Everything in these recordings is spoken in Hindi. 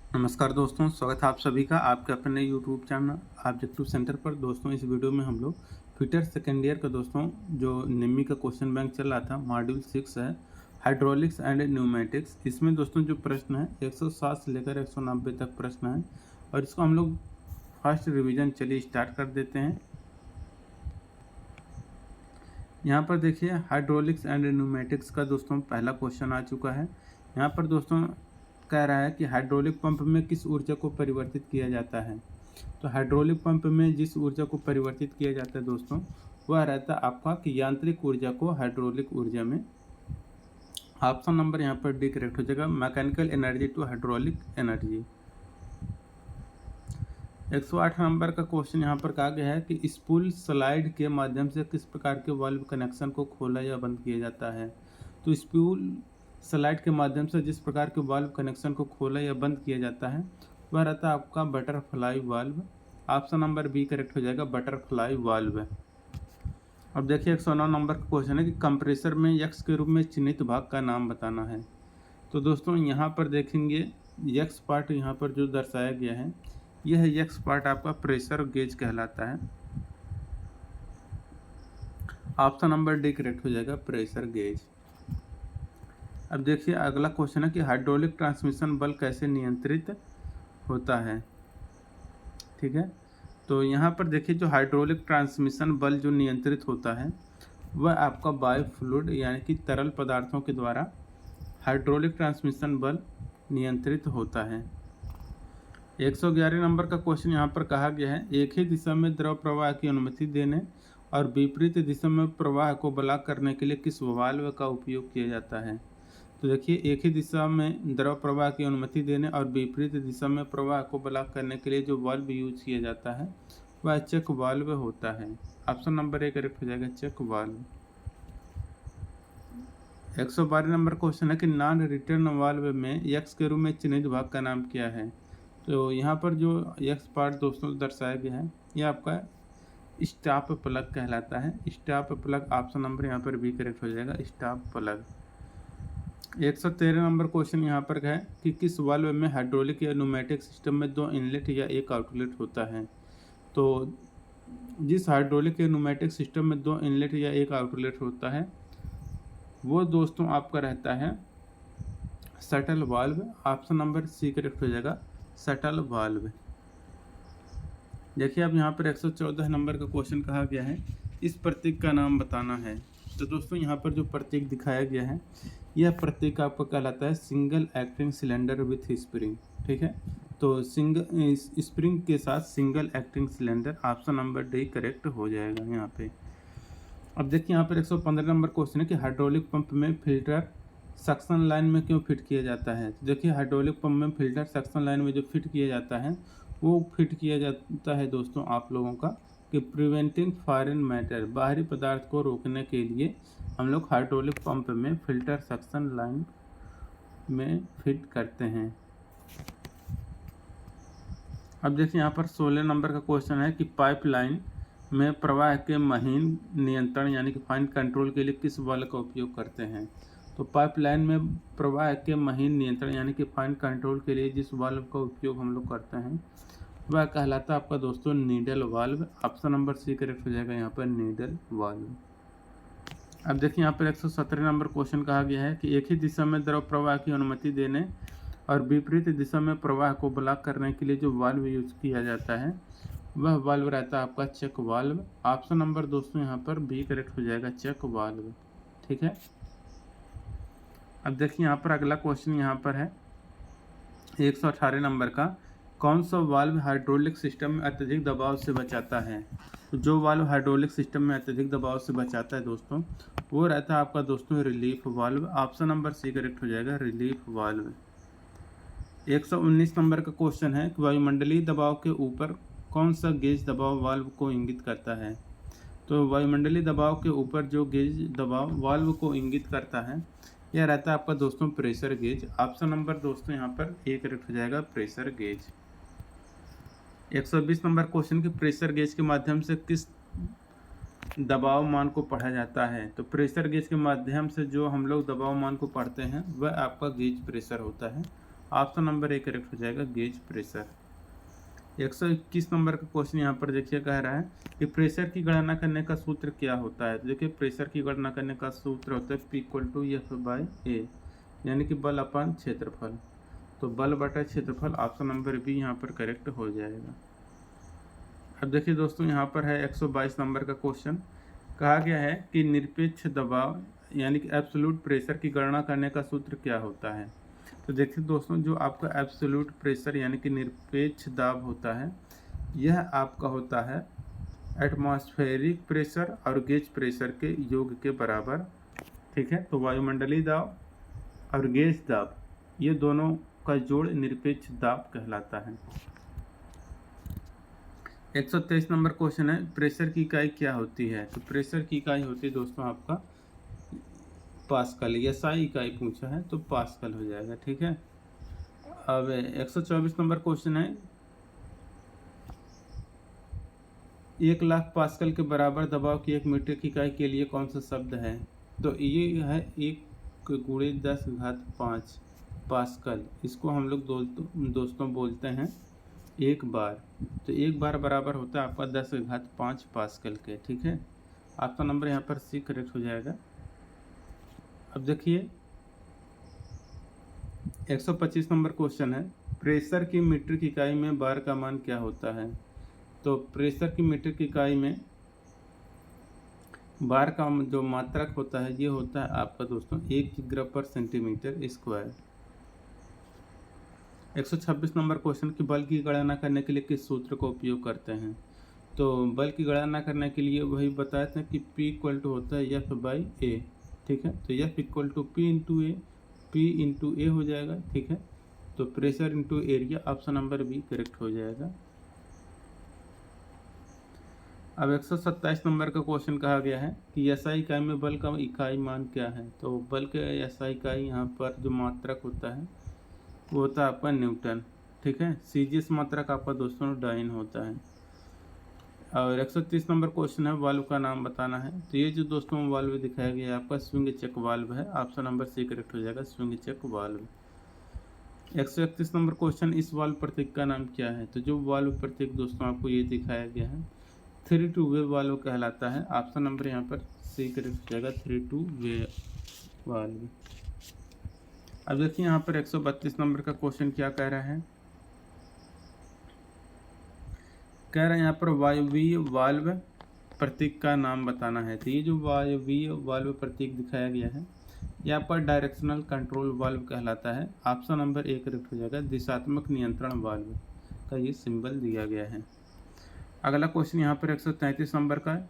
नमस्कार दोस्तों, स्वागत है आप सभी का आपके अपने यूट्यूब चैनल ऑब्जेक्टिव सेंटर पर। दोस्तों इस वीडियो में हम लोग फिटर सेकेंड ईयर का दोस्तों जो निम्मी का क्वेश्चन बैंक चल रहा था, मॉड्यूल 6 है हाइड्रोलिक्स एंड न्यूमेटिक्स। इसमें दोस्तों जो प्रश्न है 160 से लेकर 190 तक प्रश्न है और इसको हम लोग फर्स्ट रिवीजन चलिए स्टार्ट कर देते हैं। यहाँ पर देखिए हाइड्रोलिक्स एंड न्यूमेटिक्स का दोस्तों पहला क्वेश्चन आ चुका है। यहाँ पर दोस्तों कह रहा है कि हाइड्रोलिक पंप में किस ऊर्जा को परिवर्तित किया जाता है। तो हाइड्रोलिक पंप में जिस ऊर्जा को परिवर्तित किया जाता है दोस्तों वह रहता है आपका कि यांत्रिक ऊर्जा को हाइड्रोलिक ऊर्जा में। ऑप्शन नंबर यहाँ पर डी करेक्ट हो जाएगा, mechanical energy to hydraulic energy. 108 number का क्वेश्चन यहाँ पर कहा गया है कि स्पूल स्लाइड के माध्यम से किस प्रकार के वाल्व कनेक्शन को खोला या बंद किया जाता है। तो स्पूल स्लाइड के माध्यम से जिस प्रकार के वाल्व कनेक्शन को खोला या बंद किया जाता है वह रहता है आपका butterfly valve. Option number B correct हो जाएगा, बटरफ्लाई वाल्व। अब देखिए 109 नंबर का क्वेश्चन है कि कंप्रेसर में यक्स के रूप में चिन्हित भाग का नाम बताना है। तो दोस्तों यहाँ पर देखेंगे यक्स पार्ट यहाँ पर जो दर्शाया गया है यह यक्स पार्ट आपका प्रेशर गेज कहलाता है। ऑप्शन नंबर डी करेक्ट हो जाएगा, प्रेशर गेज। अब देखिए अगला क्वेश्चन है कि हाइड्रोलिक ट्रांसमिशन बल कैसे नियंत्रित होता है। ठीक है, तो यहाँ पर देखिए जो हाइड्रोलिक ट्रांसमिशन बल जो नियंत्रित होता है वह आपका बायो फ्लूइड यानी कि तरल पदार्थों के द्वारा हाइड्रोलिक ट्रांसमिशन बल नियंत्रित होता है। 111 नंबर का क्वेश्चन यहाँ पर कहा गया है एक ही दिशा में द्रव प्रवाह की अनुमति देने और विपरीत दिशा में प्रवाह को ब्लॉक करने के लिए किस वाल्व का उपयोग किया जाता है। तो देखिए एक ही दिशा में द्रव प्रवाह की अनुमति देने और विपरीत दिशा में प्रवाह को ब्लॉक करने के लिए जो वाल्व यूज किया जाता है वह चेक वाल्व होता है। ऑप्शन नंबर ए करेक्ट हो जाएगा, चेक वाल्व। 112 नंबर क्वेश्चन है कि नॉन रिटर्न वाल्व में यक्स के रूप में चिन्हित भाग का नाम क्या है। तो यहाँ पर जो यक्स पार्ट दोस्तों दर्शाया गया है यह आपका स्टॉप प्लग कहलाता है। स्टॉप प्लग ऑप्शन नंबर यहाँ पर बी करेक्ट हो जाएगा, स्टॉप प्लग। 113 नंबर क्वेश्चन यहाँ पर है कि किस वाल्व में हाइड्रोलिक या न्यूमेटिक सिस्टम में 2 इनलेट या 1 आउटलेट होता है। तो जिस हाइड्रोलिक या न्यूमेटिक सिस्टम में 2 इनलेट या 1 आउटलेट होता है वो दोस्तों आपका रहता है shuttle valve. Option number C correct हो जाएगा, शटल वाल्व। देखिए अब यहाँ पर 114 नंबर का क्वेश्चन कहा गया है इस प्रतीक का नाम बताना है। तो दोस्तों यहाँ पर जो प्रतीक दिखाया गया है यह प्रतीक आपको कहलाता है single acting cylinder with spring. ठीक है, तो सिंगल स्प्रिंग के साथ single acting cylinder. Option number D correct हो जाएगा यहाँ पे। अब देखिए यहाँ पर 115 नंबर क्वेश्चन है कि हाइड्रोलिक पंप में फिल्टर सक्शन लाइन में क्यों फिट किया जाता है। तो देखिए हाइड्रोलिक पंप में फिल्टर सक्शन लाइन में जो फिट किया जाता है वो फिट किया जाता है दोस्तों आप लोगों का कि प्रिवेंटिंग फॉरेन मैटर, बाहरी पदार्थ को रोकने के लिए हम लोग हाइड्रोलिक पंप में फिल्टर सक्शन लाइन में फिट करते हैं। अब देखिए यहाँ पर 16 नंबर का क्वेश्चन है कि पाइपलाइन में प्रवाह के महीन नियंत्रण यानी कि फाइन कंट्रोल के लिए किस वाल्व का उपयोग करते हैं। तो पाइपलाइन में प्रवाह के महीन नियंत्रण यानी कि फाइन कंट्रोल के लिए जिस वाल्व का उपयोग हम लोग करते हैं वह कहलाता है आपका दोस्तों needle valve. Option number C correct हो जाएगा यहाँ पर, नीडल वाल्व। अब देखिए यहाँ पर 117 नंबर क्वेश्चन कहा गया है कि एक ही दिशा में द्रव प्रवाह की अनुमति देने और विपरीत दिशा में प्रवाह को ब्लॉक करने के लिए जो वाल्व यूज किया जाता है वह वाल्व रहता है आपका चेक वाल्व। ऑप्शन नंबर दोस्तों यहाँ पर बी करेक्ट हो जाएगा, चेक वाल्व। ठीक है, अब देखिए यहाँ पर अगला क्वेश्चन यहाँ पर है 118 नंबर का, कौन सा वाल्व हाइड्रोलिक सिस्टम में अत्यधिक दबाव से बचाता है। तो जो वाल्व हाइड्रोलिक सिस्टम में अत्यधिक दबाव से बचाता है दोस्तों वो रहता है आपका दोस्तों relief valve. Option number C correct हो जाएगा, रिलीफ वाल्व। 119 नंबर का क्वेश्चन है कि वायुमंडलीय दबाव के ऊपर कौन सा गेज दबाव वाल्व को इंगित करता है। तो वायुमंडलीय दबाव के ऊपर जो गेज दबाव वाल्व को इंगित करता है यह रहता है आपका दोस्तों प्रेशर गेज। ऑप्शन नंबर दोस्तों यहाँ पर ए करेक्ट हो जाएगा, प्रेशर गेज। 120 नंबर क्वेश्चन की प्रेशर गेज के माध्यम से किस दबाव मान को पढ़ा जाता है। तो प्रेशर गेज के माध्यम से जो हम लोग दबाव मान को पढ़ते हैं वह आपका गेज प्रेशर होता है। ऑप्शन नंबर ए करेक्ट हो जाएगा, गेज प्रेशर। 121 नंबर का क्वेश्चन यहाँ पर देखिए कह रहा है कि प्रेशर की गणना करने का सूत्र क्या होता है। तो देखिए प्रेशर की गणना करने का सूत्र होता है P=F/A, यानी कि बल अपन क्षेत्रफल। तो बल बटा क्षेत्रफल, ऑप्शन नंबर बी यहाँ पर करेक्ट हो जाएगा। अब देखिए दोस्तों यहाँ पर है 122 नंबर का क्वेश्चन। कहा गया है कि निरपेक्ष दबाव यानी कि एब्सोल्यूट प्रेशर की गणना करने का सूत्र क्या होता है। तो देखिए दोस्तों, जो आपका एब्सोल्यूट प्रेशर यानी कि निरपेक्ष दाब होता है, यह आपका होता है एटमॉस्फेरिक प्रेशर और गेज प्रेशर के योग के बराबर। ठीक है, तो वायुमंडलीय दाब और गेज दाब, ये दोनों का जोड़ निरपेक्ष दाब कहलाता है। 123 नंबर क्वेश्चन है, प्रेशर की इकाई क्या होती है। तो प्रेशर की इकाई होती है दोस्तों आपका पास्कल। एसआई इकाई पूछा है तो पास्कल हो जाएगा। ठीक है, अब 124 नंबर क्वेश्चन है, 1,00,000 पास्कल के बराबर दबाव की 1 मीटर की इकाई के लिए कौन सा शब्द है। तो ये है 1×10⁵ पास्कल। इसको हम लोग दोस्तों बोलते हैं एक बार। तो एक बार बराबर होता है आपका 10⁵ पास्कल के। ठीक है, आपका नंबर यहाँ पर सी करेक्ट हो जाएगा। अब देखिए 125 नंबर क्वेश्चन है, प्रेशर की मीटर की इकाई में बार का मान क्या होता है। तो प्रेशर की मीटर की इकाई में बार का जो मात्रक होता है, ये होता है आपका दोस्तों 1 किग्रा/सेंटीमीटर²। 126 नंबर क्वेश्चन की बल की गणना करने के लिए किस सूत्र का उपयोग करते हैं। तो बल की गणना करने के लिए वही बताए थे कि P होता है F/A। ठीक है, तो F=P × A हो जाएगा। ठीक है, तो pressure into area, option number B correct हो जाएगा। अब 127 नंबर का क्वेश्चन कहा गया है कि एसआई इकाई में बल का इकाई मान क्या है। तो बल के एसआई इकाई यहाँ पर जो मात्रक होता है वो होता है आपका न्यूटन। ठीक है, सीजीएस मात्रक आपका दोस्तों डाइन होता है। और 130 नंबर क्वेश्चन है, वाल्व का नाम बताना है। तो ये जो दोस्तों वाल्व दिखाया गया है आपका स्विंग चेक वाल्व है, ऑप्शन नंबर सी करेक्ट हो जाएगा, swing check valve. 131 number question, इस वाल्व प्रतीक का नाम क्या है। तो जो वाल्व प्रतीक दोस्तों आपको ये दिखाया गया है 3-2-वे वाल्व कहलाता है, ऑप्शन नंबर यहाँ पर सी करेक्ट हो जाएगा, 3-2-वे वाल्व। अब देखिए यहाँ पर 132 नंबर का क्वेश्चन क्या कह रहा है, कह रहा है यहाँ पर वायवीय वाल्व प्रतीक का नाम बताना है। तो ये जो वायवीय वाल्व प्रतीक दिखाया गया है ये आपका डायरेक्शनल कंट्रोल वाल्व कहलाता है, ऑप्शन नंबर ए करेक्ट हो जाएगा, दिशात्मक नियंत्रण वाल्व का ये सिंबल दिया गया है। अगला क्वेश्चन यहाँ पर 133 नंबर का,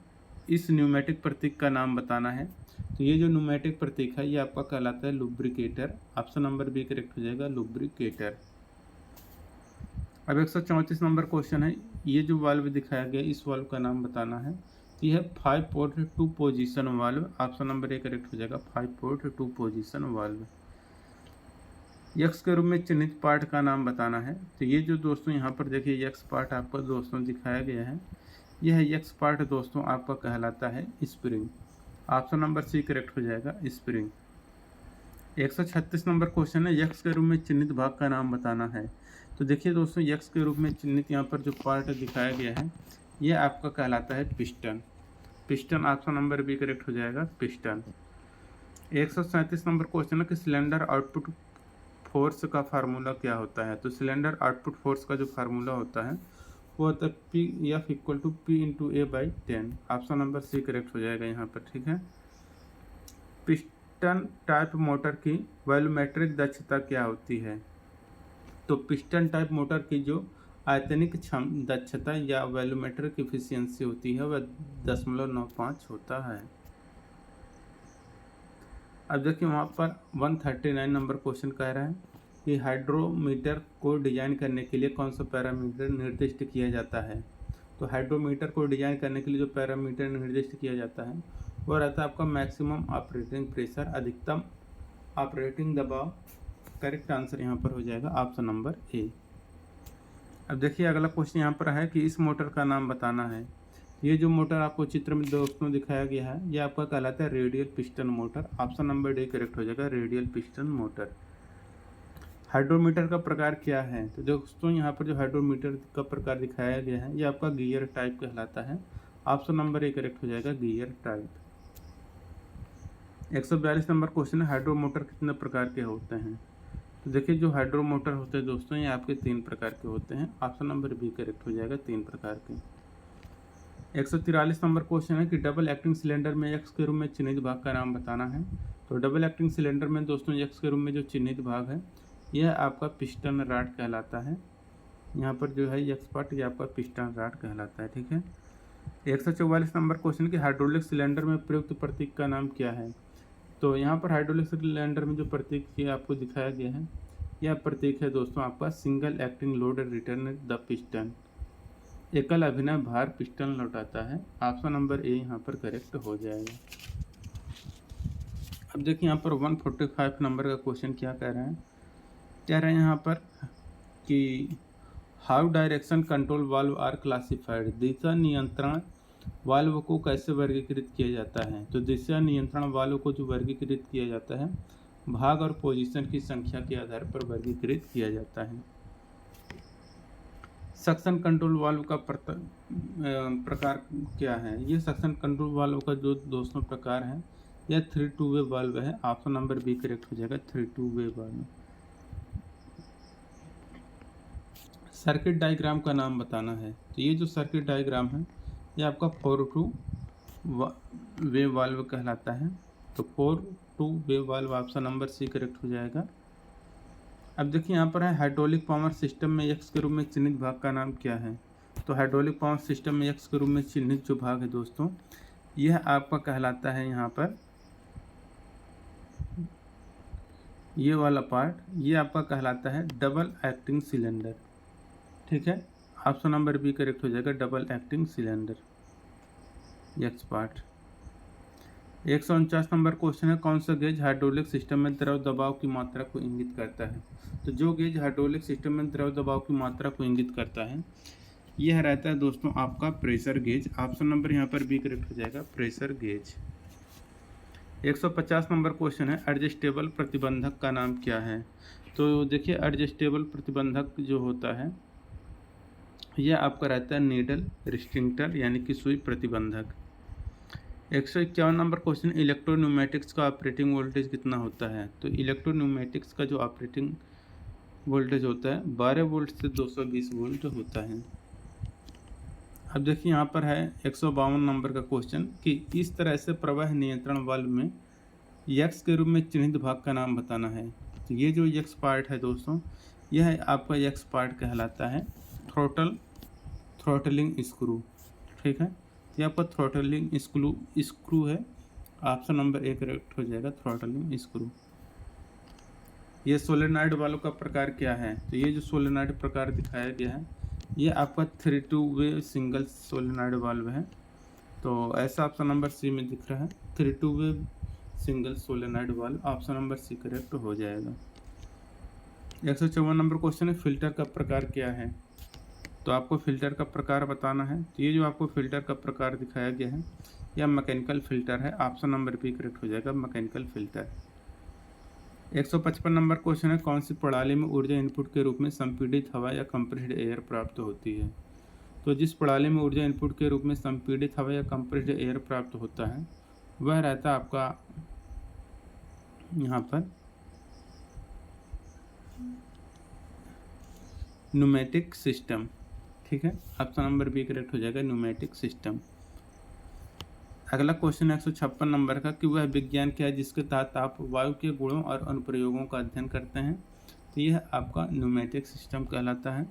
इस न्यूमेटिक प्रतीक का नाम बताना है। तो ये जो न्यूमेटिक प्रतीक है ये आपका कहलाता है lubricator, option number B correct हो जाएगा, लुब्रिकेटर। अब 134 नंबर क्वेश्चन है, ये जो वाल्व दिखाया गया इस वाल्व का नाम बताना है। यह है 5 port 2 position valve, option number A correct हो जाएगा, 5 पोर्ट 2 पोजीशन वाल्व। यक्स के रूप में चिन्हित पार्ट का नाम बताना है। तो ये जो दोस्तों यहाँ पर देखिए यक्स पार्ट आपको दोस्तों दिखाया गया है, यह यक्स पार्ट दोस्तों आपका कहलाता है spring, option number C correct हो जाएगा, स्प्रिंग। 136 नंबर क्वेश्चन है, यक्स के रूप में चिन्हित भाग का नाम बताना है। तो देखिए दोस्तों यक्स के रूप में चिन्हित यहाँ पर जो पार्ट दिखाया गया है ये आपका कहलाता है piston, piston, option number B correct हो जाएगा, पिस्टन। 137 नंबर क्वेश्चन है कि सिलेंडर आउटपुट फोर्स का फार्मूला क्या होता है। तो सिलेंडर आउटपुट फोर्स का जो फार्मूला होता है वो होता है P=P×A/10, option number C correct हो जाएगा यहाँ पर। ठीक है, पिस्टन टाइप मोटर की वॉल्यूमेट्रिक दक्षता क्या होती है। तो पिस्टन टाइप मोटर की जो आयतनिक दक्षता या वॉल्यूमेट्रिक एफिशिएंसी होती है वह 0.95 होता है। अब देखिए वहाँ पर 139 नंबर क्वेश्चन कह रहा है कि हाइड्रोमीटर को डिजाइन करने के लिए कौन सा पैरामीटर निर्दिष्ट किया जाता है। तो हाइड्रोमीटर को डिजाइन करने के लिए जो पैरामीटर निर्दिष्ट किया जाता है वो रहता है आपका मैक्सिमम ऑपरेटिंग प्रेशर, अधिकतम ऑपरेटिंग दबाव। करेक्ट आंसर यहाँ पर हो जाएगा ऑप्शन नंबर ए। अब देखिए अगला क्वेश्चन यहाँ पर है कि इस मोटर का नाम बताना है। ये जो मोटर आपको चित्र में दोस्तों दिखाया गया है ये आपका कहलाता है radial piston motor, option number D correct हो जाएगा, रेडियल पिस्टन मोटर। हाइड्रोमीटर का प्रकार क्या है? तो दोस्तों यहाँ पर जो हाइड्रोमीटर का प्रकार दिखाया गया है ये आपका गियर टाइप कहलाता है। ऑप्शन नंबर ए करेक्ट हो जाएगा, गियर टाइप। 142 नंबर क्वेश्चन है, हाइड्रोमोटर कितने प्रकार के होते हैं? तो देखिए जो हाइड्रोमोटर होते हैं दोस्तों ये आपके 3 प्रकार के होते हैं। ऑप्शन नंबर बी करेक्ट हो जाएगा, 3 प्रकार के। 143 नंबर क्वेश्चन है कि डबल एक्टिंग सिलेंडर में एक्स के रूप में चिन्हित भाग का नाम बताना है। तो डबल एक्टिंग सिलेंडर में दोस्तों एक्स के रूप में जो चिन्हित भाग है यह आपका पिस्टन रॉड कहलाता है। यहाँ पर जो है एक्स पार्ट ये आपका पिस्टन रॉड कहलाता है, ठीक है। 144 नंबर क्वेश्चन कि हाइड्रोलिक सिलेंडर में प्रयुक्त प्रतीक का नाम क्या है? तो यहाँ पर हाइड्रोलिक सिलेंडर में जो प्रतीक ये आपको दिखाया गया है यह प्रतीक है दोस्तों आपका single acting load return the piston, एकल अभिनय भार पिस्टन लौटाता है। ऑप्शन नंबर ए यहाँ पर करेक्ट हो जाएगा। अब देखिए यहाँ पर 145 नंबर का क्वेश्चन क्या कह रहे हैं? कह रहे हैं यहाँ पर कि how direction control valve are classified, दिशा नियंत्रण वाल्व को कैसे वर्गीकृत किया जाता है? तो दिशा नियंत्रण वाल्व को जो वर्गीकृत किया जाता है भाग और पोजीशन की संख्या के आधार पर वर्गीकृत किया जाता है। सक्शन कंट्रोल वाल्व का प्रकार क्या है? ये सक्शन कंट्रोल वाल्व का जो दोस्तों प्रकार है यह 3 वे वाल्व है। ऑप्शन नंबर बी करेक्ट हो जाएगा, 3 वे वाल्व। सर्किट डायग्राम का नाम बताना है। तो ये जो सर्किट डायग्राम है ये आपका 4 वे वाल्व कहलाता है। तो 4 way valve option number C correct हो जाएगा। अब देखिए यहाँ पर है हाइड्रोलिक पावर सिस्टम में एक्स के रूप में चिन्हित भाग का नाम क्या है? तो हाइड्रोलिक पावर सिस्टम में एक्स के रूप में चिन्हित जो भाग है दोस्तों यह आपका कहलाता है यहाँ पर ये वाला पार्ट ये आपका कहलाता है डबल एक्टिंग सिलेंडर, ठीक है। ऑप्शन नंबर बी करेक्ट हो जाएगा, double acting cylinder x part. 149 number question है, कौन सा गेज हाइड्रोलिक सिस्टम में द्रव दबाव की मात्रा को इंगित करता है? तो जो गेज हाइड्रोलिक सिस्टम में द्रव दबाव की मात्रा को इंगित करता है यह रहता है दोस्तों आपका प्रेशर गेज। ऑप्शन नंबर यहाँ पर बी करेक्ट हो जाएगा, प्रेशर गेज। 150 नंबर क्वेश्चन है, एडजस्टेबल प्रतिबंधक का नाम क्या है? तो देखिए एडजस्टेबल प्रतिबंधक जो होता है यह आपका रहता है नीडल रिस्ट्रिक्टर यानी कि सुई प्रतिबंधक। 151 नंबर क्वेश्चन, इलेक्ट्रोन्यूमेटिक्स का ऑपरेटिंग वोल्टेज कितना होता है? तो इलेक्ट्रोन्यूमेटिक्स का जो ऑपरेटिंग वोल्टेज होता है 12 वोल्ट से 220 वोल्ट होता है। अब देखिए यहाँ पर है 152 नंबर का क्वेश्चन कि इस तरह से प्रवाह नियंत्रण वाल्व में एक्स के रूप में चिन्हित भाग का नाम बताना है। तो ये जो एक्स पार्ट है दोस्तों यह आपका एक्स पार्ट कहलाता है थ्रोटलिंग स्क्रू, ठीक है। ये आपका थ्रोटलिंग स्क्रू है। ऑप्शन नंबर ए करेक्ट हो जाएगा, थ्रोटलिंग स्क्रू। ये सोलेनॉइड वालों का प्रकार क्या है? तो ये जो सोलेनॉइड प्रकार दिखाया गया है ये आपका 3 वे सिंगल सोलेनॉइड वाल्व है। तो ऐसा ऑप्शन नंबर सी में दिख रहा है, 3 way single solenoid valve. Option number C correct हो जाएगा। 154 नंबर क्वेश्चन है, फिल्टर का प्रकार क्या है? तो आपको फिल्टर का प्रकार बताना है। तो ये जो आपको फिल्टर का प्रकार दिखाया गया है यह मैकेनिकल फिल्टर है। ऑप्शन नंबर बी करेक्ट हो जाएगा, मैकेनिकल फिल्टर। 155 नंबर क्वेश्चन है, कौन सी प्रणाली में ऊर्जा इनपुट के रूप में संपीड़ित हवा या कंप्रेस्ड एयर प्राप्त होती है? तो जिस प्रणाली में ऊर्जा इनपुट के रूप में संपीड़ित हवा या कंप्रेस्ड एयर प्राप्त होता है वह रहता है आपका यहाँ पर न्यूमेटिक सिस्टम, ठीक है। ऑप्शन नंबर बी करेक्ट हो जाएगा, न्यूमेटिक सिस्टम। अगला क्वेश्चन 156 नंबर का कि वह विज्ञान क्या है जिसके तहत आप वायु के गुणों और अनुप्रयोगों का अध्ययन करते हैं? तो यह आपका न्यूमेटिक सिस्टम कहलाता है।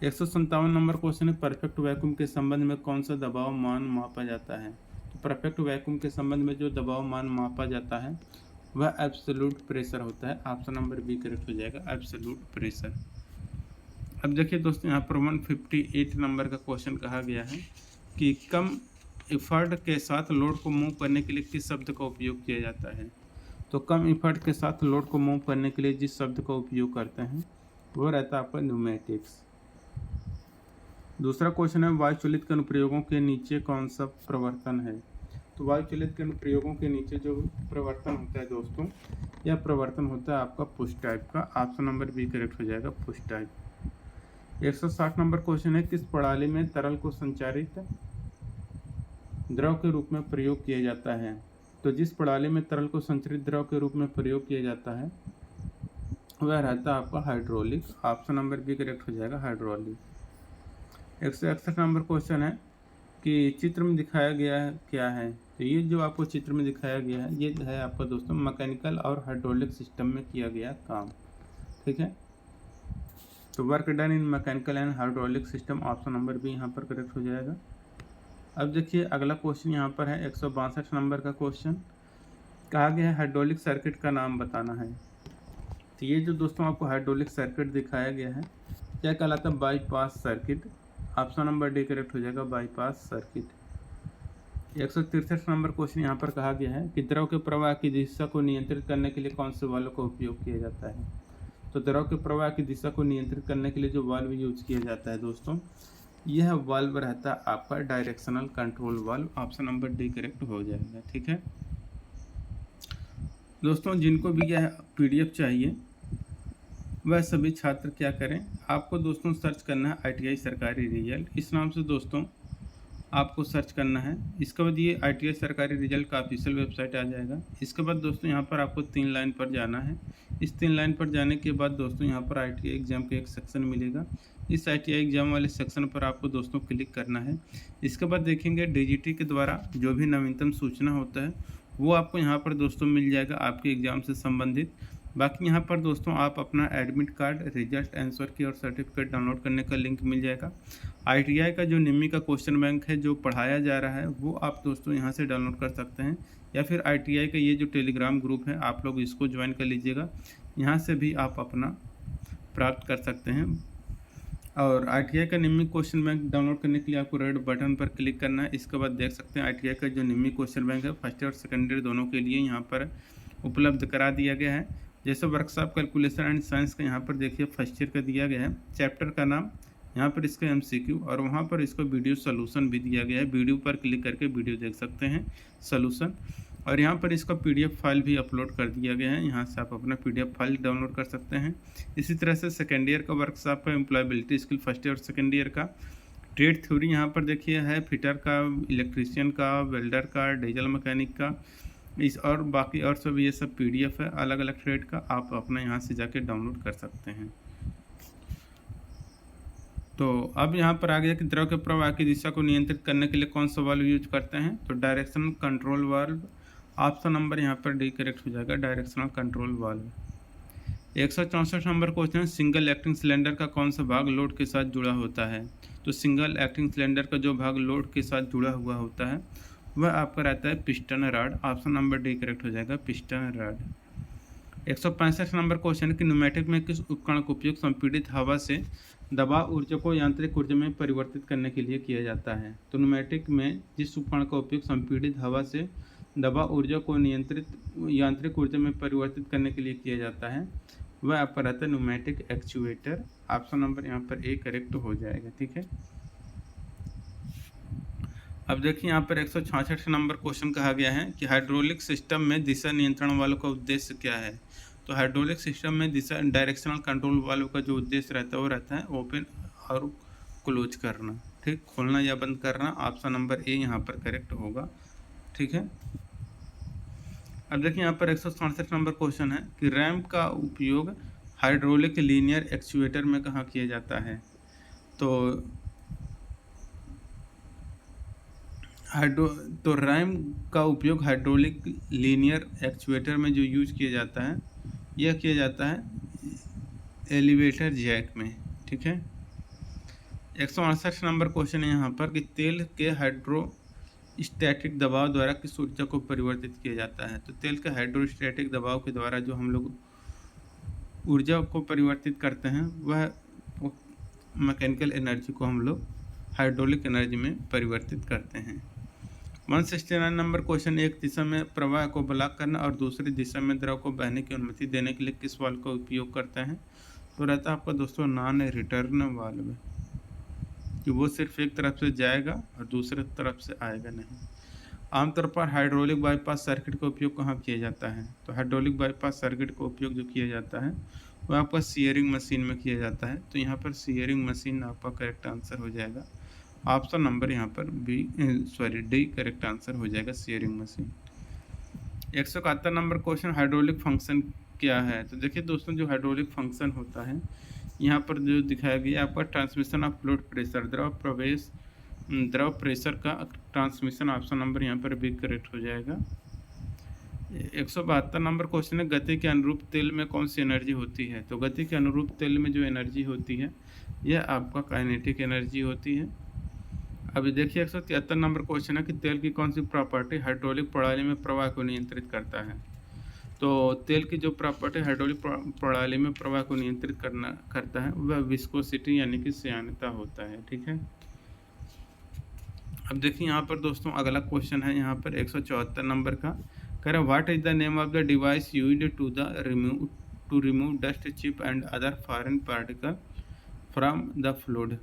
157 नंबर क्वेश्चन है, परफेक्ट वैक्यूम के संबंध में कौन सा दबाव मान मापा जाता है? तो परफेक्ट वैक्यूम के संबंध में जो दबाव मान मापा जाता है वह एब्सोल्यूट प्रेशर होता है। ऑप्शन नंबर बी करेक्ट हो जाएगा, एब्सोल्यूट प्रेशर। अब देखिए दोस्तों यहाँ पर 158 नंबर का क्वेश्चन कहा गया है कि कम इफर्ट के साथ लोड को मूव करने के लिए किस शब्द का उपयोग किया जाता है? तो कम इफर्ट के साथ लोड को मूव करने के लिए जिस शब्द का उपयोग करते हैं वो रहता है आपका न्यूमेटिक्स। दूसरा क्वेश्चन है, वायुचलित अनुप्रयोगों के नीचे कौन सा प्रवर्तन है? तो वायु चलित के अनुप्रयोगों के नीचे जो प्रवर्तन होता है दोस्तों, यह प्रवर्तन होता है आपका पुश टाइप का। ऑप्शन नंबर बी करेक्ट हो जाएगा, पुश टाइप। 160 नंबर क्वेश्चन है, किस प्रणाली में तरल को संचारित द्रव के रूप में प्रयोग किया जाता है? तो जिस प्रणाली में तरल को संचारित द्रव के रूप में प्रयोग किया जाता है वह रहता है आपका hydraulic. Option number B correct हो जाएगा, हाइड्रोलिक। 161 नंबर क्वेश्चन है कि चित्र में दिखाया गया है क्या है? तो ये जो आपको चित्र में दिखाया गया है ये है आपका दोस्तों मैकेनिकल और हाइड्रोलिक सिस्टम में किया गया काम। ठीक है, तो work done in mechanical and hydraulic system, option number B यहाँ पर करेक्ट हो जाएगा। अब देखिए अगला क्वेश्चन यहाँ पर है 162 नंबर का क्वेश्चन। कहा गया है हाइड्रोलिक सर्किट का नाम बताना है। तो ये जो दोस्तों आपको हाइड्रोलिक सर्किट दिखाया गया है क्या कहलाता है? Bypass circuit. Option number D correct हो जाएगा, बाईपास सर्किट। 163 नंबर क्वेश्चन यहाँ पर कहा गया है कि द्रव के प्रवाह की दिशा को नियंत्रित करने के लिए कौन से वाल्व का उपयोग किया जाता है? तो द्रव के प्रवाह की दिशा को नियंत्रित करने के लिए जो वाल्व यूज किया जाता है दोस्तों, यह वाल्व रहता है आपका directional control valve. Option number D correct हो जाएगा। ठीक है दोस्तों, जिनको भी यह PDF चाहिए वह सभी छात्र क्या करें, आपको दोस्तों सर्च करना है ITI सरकारी रिजल्ट, इस नाम से दोस्तों आपको सर्च करना है। इसके बाद ये ITI सरकारी रिजल्ट का ऑफिशियल वेबसाइट आ जाएगा। इसके बाद दोस्तों यहाँ पर आपको 3 लाइन पर जाना है। इस 3 लाइन पर जाने के बाद दोस्तों यहाँ पर ITI एग्ज़ाम का एक सेक्शन मिलेगा। इस ITI एग्ज़ाम वाले सेक्शन पर आपको दोस्तों क्लिक करना है। इसके बाद देखेंगे DGT के द्वारा जो भी नवीनतम सूचना होता है वो आपको यहाँ पर दोस्तों मिल जाएगा आपके एग्ज़ाम से संबंधित। बाकी यहाँ पर दोस्तों आप अपना एडमिट कार्ड, रिजल्ट, आंसर की और सर्टिफिकेट डाउनलोड करने का लिंक मिल जाएगा। ITI का जो निम्मी का क्वेश्चन बैंक है जो पढ़ाया जा रहा है वो आप दोस्तों यहाँ से डाउनलोड कर सकते हैं, या फिर ITI का ये जो टेलीग्राम ग्रुप है आप लोग इसको ज्वाइन कर लीजिएगा, यहाँ से भी आप अपना प्राप्त कर सकते हैं। और ITI का निम्मी क्वेश्चन बैंक डाउनलोड करने के लिए आपको रेड बटन पर क्लिक करना है। इसके बाद देख सकते हैं ITI का जो निम्मी क्वेश्चन बैंक है फर्स्ट ईयर और सेकेंड ईयर दोनों के लिए यहाँ पर उपलब्ध करा दिया गया है। जैसे वर्कशॉप कैलकुलेशन एंड साइंस का यहाँ पर देखिए फर्स्ट ईयर का दिया गया है, चैप्टर का नाम, यहाँ पर इसका MCQ और वहाँ पर इसको वीडियो सोल्यूशन भी दिया गया है। वीडियो पर क्लिक करके वीडियो देख सकते हैं सोल्यूशन, और यहाँ पर इसका PDF फाइल भी अपलोड कर दिया गया है, यहाँ से आप अपना PDF फाइल डाउनलोड कर सकते हैं। इसी तरह से सेकेंड ईयर का वर्कशॉप का एम्प्लॉयबिलिटी स्किल फर्स्ट ईयर और सेकेंड ईयर का ट्रेड थ्योरी यहाँ पर देखिए है, फिटर का, इलेक्ट्रीशियन का, वेल्डर का, डीजल मैकेनिक का, इस और बाकी और सब ये सब PDF है अलग अलग ट्रेड का, आप अपना यहाँ से जाके डाउनलोड कर सकते हैं। तो अब यहाँ पर आ गया कि द्रव के प्रवाह की दिशा को नियंत्रित करने के लिए कौन सा वाल्व यूज करते हैं? तो directional control valve. Option number यहाँ पर डी करेक्ट हो जाएगा, directional control valve. 164 number question है, सिंगल एक्टिंग सिलेंडर का कौन सा भाग लोड के साथ जुड़ा होता है? तो सिंगल एक्टिंग सिलेंडर का जो भाग लोड के साथ जुड़ा हुआ होता है वह आपका रहता है piston rod. Option number D correct हो जाएगा, पिस्टन रॉड। 165 नंबर क्वेश्चन कि न्यूमेटिक में किस उपकरण का उपयोग संपीड़ित हवा से दबाव ऊर्जा को यांत्रिक ऊर्जा में परिवर्तित करने के लिए किया जाता है? तो न्यूमेटिक में जिस उपकरण का उपयोग संपीड़ित हवा से दबाव ऊर्जा को यांत्रिक ऊर्जा में परिवर्तित करने के लिए किया जाता है वह आपका रहता है न्यूमेटिक एक्चुएटर। ऑप्शन नंबर यहाँ पर ए करेक्ट हो जाएगा। ठीक है, अब देखिए यहाँ पर 166 नंबर क्वेश्चन कहा गया है कि हाइड्रोलिक सिस्टम में दिशा नियंत्रण वाल्व का उद्देश्य क्या है? तो हाइड्रोलिक सिस्टम में दिशा डायरेक्शनल कंट्रोल वाल्व का जो उद्देश्य रहता है वो रहता है ओपन और क्लोज करना, ठीक, खोलना या बंद करना। ऑप्शन नंबर ए यहाँ पर करेक्ट होगा। ठीक है, अब देखिए यहाँ पर 167 नंबर क्वेश्चन है कि रैम्प का उपयोग हाइड्रोलिक लीनियर एक्चुएटर में कहाँ किया जाता है? तो रैम का उपयोग हाइड्रोलिक लीनियर एक्चुएटर में जो यूज किया जाता है यह किया जाता है एलिवेटर जैक में। ठीक है, 168 नंबर क्वेश्चन है यहाँ पर कि तेल के हाइड्रोस्टैटिक दबाव द्वारा किस ऊर्जा को परिवर्तित किया जाता है? तो तेल के हाइड्रोस्टैटिक दबाव के द्वारा जो हम लोग ऊर्जा को परिवर्तित करते हैं वह मैकेनिकल एनर्जी को हम लोग हाइड्रोलिक एनर्जी में परिवर्तित करते हैं। 169 नंबर क्वेश्चन, एक दिशा में प्रवाह को ब्लॉक करना और दूसरी दिशा में द्रव को बहने की अनुमति देने के लिए किस वाल्व का उपयोग करते हैं? तो रहता है आपका दोस्तों नॉन रिटर्न वाल्व, कि वो सिर्फ एक तरफ से जाएगा और दूसरे तरफ से आएगा नहीं। आमतौर पर हाइड्रोलिक बाईपास सर्किट का उपयोग कहाँ किया जाता है? तो हाइड्रोलिक बाईपास सर्किट का उपयोग जो किया जाता है वो आपका सीयरिंग मशीन में किया जाता है। तो यहाँ पर सीयरिंग मशीन आपका करेक्ट आंसर हो जाएगा। ऑप्शन नंबर यहाँ पर डी करेक्ट आंसर हो जाएगा, shearing machine. 171 number question, hydraulic function क्या है? तो देखिए दोस्तों, जो हाइड्रोलिक फंक्शन होता है यहाँ पर जो दिखाया गया आपका ट्रांसमिशन ऑफ फ्लूइड प्रेशर, द्रव प्रेशर का ट्रांसमिशन, ऑप्शन नंबर यहाँ पर भी करेक्ट हो जाएगा। 172 नंबर क्वेश्चन है, गति के अनुरूप तेल में कौन सी एनर्जी होती है? तो गति के अनुरूप तेल में जो एनर्जी होती है यह आपका काइनेटिक एनर्जी होती है। अभी देखिए 173 नंबर क्वेश्चन है कि तेल की कौन सी प्रॉपर्टी हाइड्रोलिक प्रणाली में प्रवाह को नियंत्रित करता है? तो तेल की जो प्रॉपर्टी हाइड्रोलिक प्रणाली में प्रवाह को नियंत्रित करता है वह विस्कोसिटी यानी कि श्यानता होता है। ठीक है, अब देखिए यहाँ पर दोस्तों अगला क्वेश्चन है यहाँ पर 174 नंबर का, कह रहा what is the name of the device used to remove dust chip and other foreign particle from the fluid.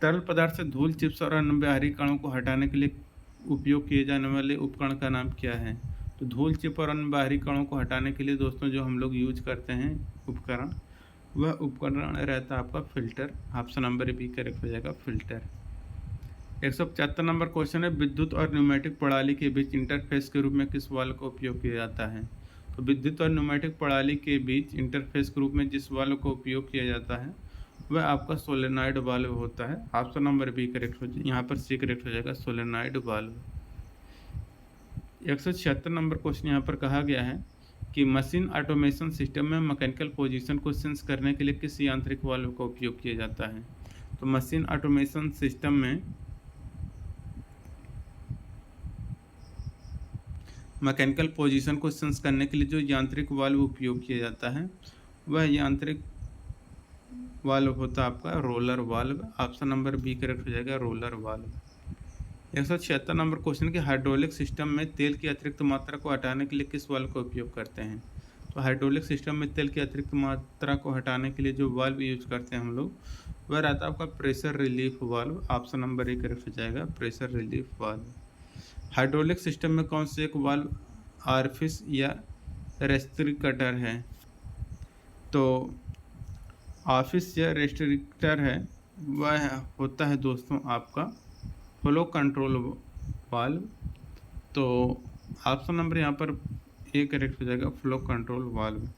तरल पदार्थ से धूल, चिप्स और अन्य बाहरी कणों को हटाने के लिए उपयोग किए जाने वाले उपकरण का नाम क्या है? तो धूल, चिप और अन्य बाहरी कणों को हटाने के लिए दोस्तों जो हम लोग यूज करते हैं उपकरण, वह उपकरण रहता है आपका filter. Option number B correct हो जाएगा, फिल्टर। 175 नंबर क्वेश्चन है, विद्युत और न्यूमेटिक प्रणाली के बीच इंटरफेस के रूप में किस वाल्व का उपयोग किया जाता है? तो विद्युत और न्यूमेटिक प्रणाली के बीच इंटरफेस के रूप में जिस वाल्व का उपयोग किया जाता है वह आपका सोलेनॉइड वाल्व होता है। ऑप्शन नंबर बी करेक्ट हो जाएगा, यहाँ पर सी करेक्ट हो जाएगा, सोलेनॉइड वाल्व। 176 नंबर क्वेश्चन यहाँ पर कहा गया है कि मशीन ऑटोमेशन सिस्टम में मैकेनिकल पोजीशन को सेंस करने के लिए किस यांत्रिक वाल्व का उपयोग किया जाता है? तो मशीन ऑटोमेशन सिस्टम में मैकेनिकल पोजीशन को सेंस करने के लिए जो यांत्रिक वाल्व उपयोग किया जाता है वह यांत्रिक वाल्व होता है आपका roller valve. Option number B correct हो जाएगा, रोलर वाल्व। 176 नंबर क्वेश्चन कि हाइड्रोलिक सिस्टम में तेल की अतिरिक्त मात्रा को हटाने के लिए किस वाल्व का उपयोग करते हैं? तो हाइड्रोलिक सिस्टम में तेल की अतिरिक्त मात्रा को हटाने के लिए जो वाल्व यूज करते हैं हम लोग वह रहता है आपका pressure relief valve. Option number A correct हो जाएगा, pressure relief valve. Hydraulic system में कौन से एक वाल्व ऑरिफिस या रेस्ट्रिक्टर है? तो ऑफिस या रेस्ट्रिक्टर है वह होता है दोस्तों आपका फ्लो कंट्रोल वाल्व। तो ऑप्शन नंबर यहाँ पर ए करेक्ट हो जाएगा, फ्लो कंट्रोल वाल्व।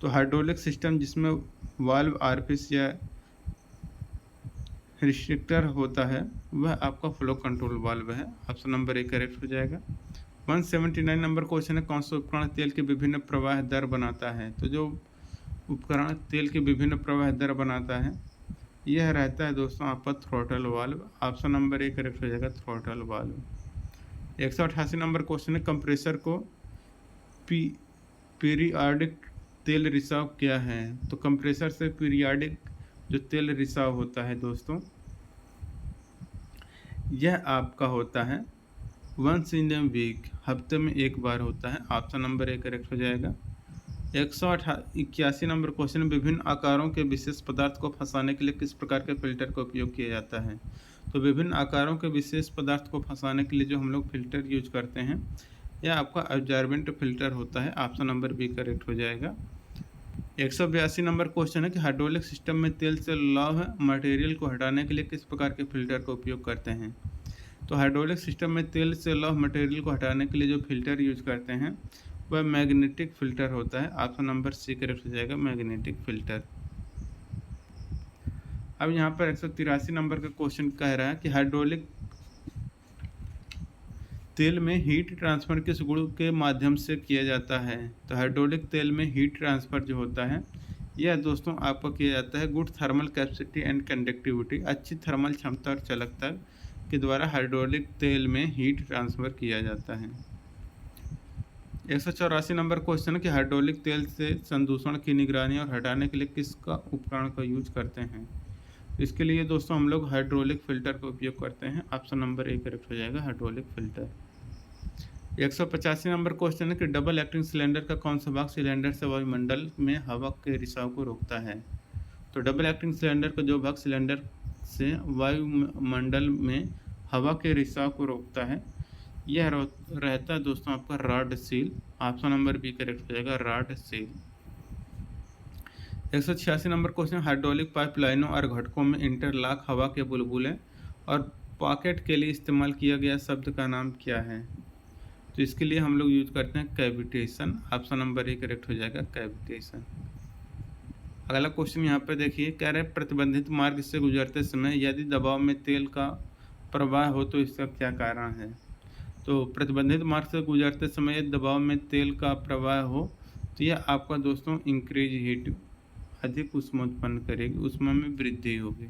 तो हाइड्रोलिक सिस्टम जिसमें वाल्व ऑरिफिस या रिस्ट्रिक्टर होता है वह आपका फ्लो कंट्रोल वाल्व है। ऑप्शन नंबर ए करेक्ट हो जाएगा। 179 नंबर क्वेश्चन है, कौन सा उपकरण तेल के विभिन्न प्रवाह दर बनाता है? तो जो उपकरण तेल के विभिन्न प्रवाह दर बनाता है यह रहता है दोस्तों आपका throttle valve. Option number A correct हो जाएगा, थ्रॉटल वाल्व। 188 नंबर क्वेश्चन है, कंप्रेसर को पीरियाडिक तेल रिसाव क्या है? तो कंप्रेसर से पीरियाडिक जो तेल रिसाव होता है दोस्तों यह आपका होता है वंस इन ए वीक, हफ्ते में एक बार होता है। ऑप्शन नंबर ए करेक्ट हो जाएगा। 181 नंबर क्वेश्चन, विभिन्न आकारों के विशेष पदार्थ को फंसाने के लिए किस प्रकार के फिल्टर का उपयोग किया जाता है? तो विभिन्न आकारों के विशेष पदार्थ को फंसाने के लिए जो हम लोग फिल्टर यूज करते हैं यह आपका एब्जॉर्बेंट फिल्टर होता है। ऑप्शन नंबर बी करेक्ट हो जाएगा। 182 नंबर क्वेश्चन है कि हाइड्रोलिक सिस्टम में तेल से लौह मटेरियल को हटाने के लिए किस प्रकार के फिल्टर का उपयोग करते हैं? तो हाइड्रोलिक सिस्टम में तेल से लौह मटेरियल को हटाने के लिए जो फिल्टर यूज करते हैं वह मैग्नेटिक फिल्टर होता है। ऑप्शन नंबर सी करेक्ट हो जाएगा, मैग्नेटिक फिल्टर। अब यहाँ पर 183 नंबर का क्वेश्चन कह रहा है कि हाइड्रोलिक तेल में हीट ट्रांसफर किस गुण के माध्यम से किया जाता है? तो हाइड्रोलिक तेल में हीट ट्रांसफर जो होता है यह दोस्तों आपका किया जाता है good thermal capacity and conductivity, अच्छी थर्मल क्षमता और चालकता के द्वारा हाइड्रोलिक तेल में हीट ट्रांसफर किया जाता है। 184 नंबर क्वेश्चन है कि हाइड्रोलिक तेल से संदूषण की निगरानी और हटाने के लिए किसका उपकरण का यूज करते हैं? इसके लिए दोस्तों हम लोग हाइड्रोलिक फिल्टर का उपयोग करते हैं। ऑप्शन नंबर ए करेक्ट हो जाएगा, हाइड्रोलिक फिल्टर। 185 नंबर क्वेश्चन है कि डबल एक्टिंग सिलेंडर का कौन सा भाग सिलेंडर से वायुमंडल में हवा के रिसाव को रोकता है? तो डबल एक्टिंग सिलेंडर का जो भाग सिलेंडर से वायुमंडल में हवा के रिसाव को रोकता है यह रहता है दोस्तों आपका rod seal. Option number B correct हो जाएगा, rod seal. 186 number question, hydraulic पाइपलाइनों और घटकों में इंटरलॉक हवा के बुलबुले और पॉकेट के लिए इस्तेमाल किया गया शब्द का नाम क्या है? तो इसके लिए हम लोग यूज करते हैं cavitation. Option number A correct हो जाएगा, कैविटेशन। अगला क्वेश्चन यहाँ पे देखिए, कह रहे प्रतिबंधित मार्ग से गुजरते समय यदि दबाव में तेल का प्रवाह हो तो इसका क्या कारण है? तो प्रतिबंधित मार्ग से गुजरते समय यदि दबाव में तेल का प्रवाह हो तो यह आपका दोस्तों इंक्रीज हीट, अधिक ऊष्मा उत्पन्न करेगी, ऊष्मा में वृद्धि होगी।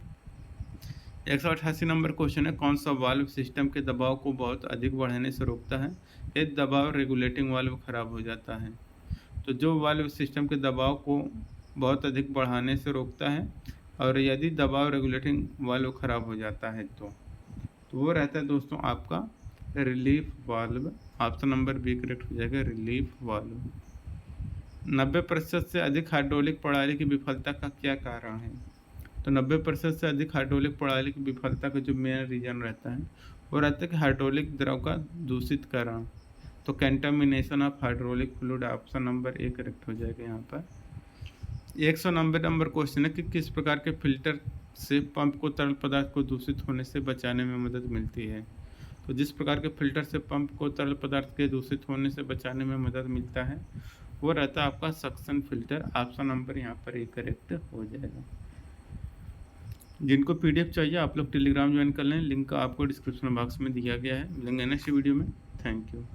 188 नंबर क्वेश्चन है, कौन सा वाल्व सिस्टम के दबाव को बहुत अधिक बढ़ने से रोकता है यदि दबाव रेगुलेटिंग वाल्व खराब हो जाता है? तो जो वाल्व सिस्टम के दबाव को बहुत अधिक बढ़ाने से रोकता है और यदि दबाव रेगुलेटिंग वाल्व खराब हो जाता है तो वो रहता है दोस्तों आपका relief valve. Option number B correct हो जाएगा, रिलीफ वाल्व। 90% से अधिक हाइड्रोलिक प्रणाली की विफलता का क्या कारण है? तो 90% से अधिक हाइड्रोलिक प्रणाली की विफलता का जो मेन रीजन रहता है वो रहता है कि हाइड्रोलिक द्रव का दूषित कारण, तो contamination of hydraulic fluid. Option number A correct हो जाएगा यहाँ पर। 190 नंबर क्वेश्चन है कि किस प्रकार के फिल्टर से पंप को तरल पदार्थ को दूषित होने से बचाने में मदद मिलती है? तो जिस प्रकार के फिल्टर से पंप को तरल पदार्थ के दूषित होने से बचाने में मदद मिलता है वो रहता है आपका सक्शन फिल्टर। ऑप्शन नंबर यहाँ पर ए करेक्ट हो जाएगा। जिनको पीडीएफ चाहिए आप लोग टेलीग्राम ज्वाइन कर लें, लिंक आपको डिस्क्रिप्शन बॉक्स में दिया गया है। मिलेंगे नेक्स्ट वीडियो में। Thank you.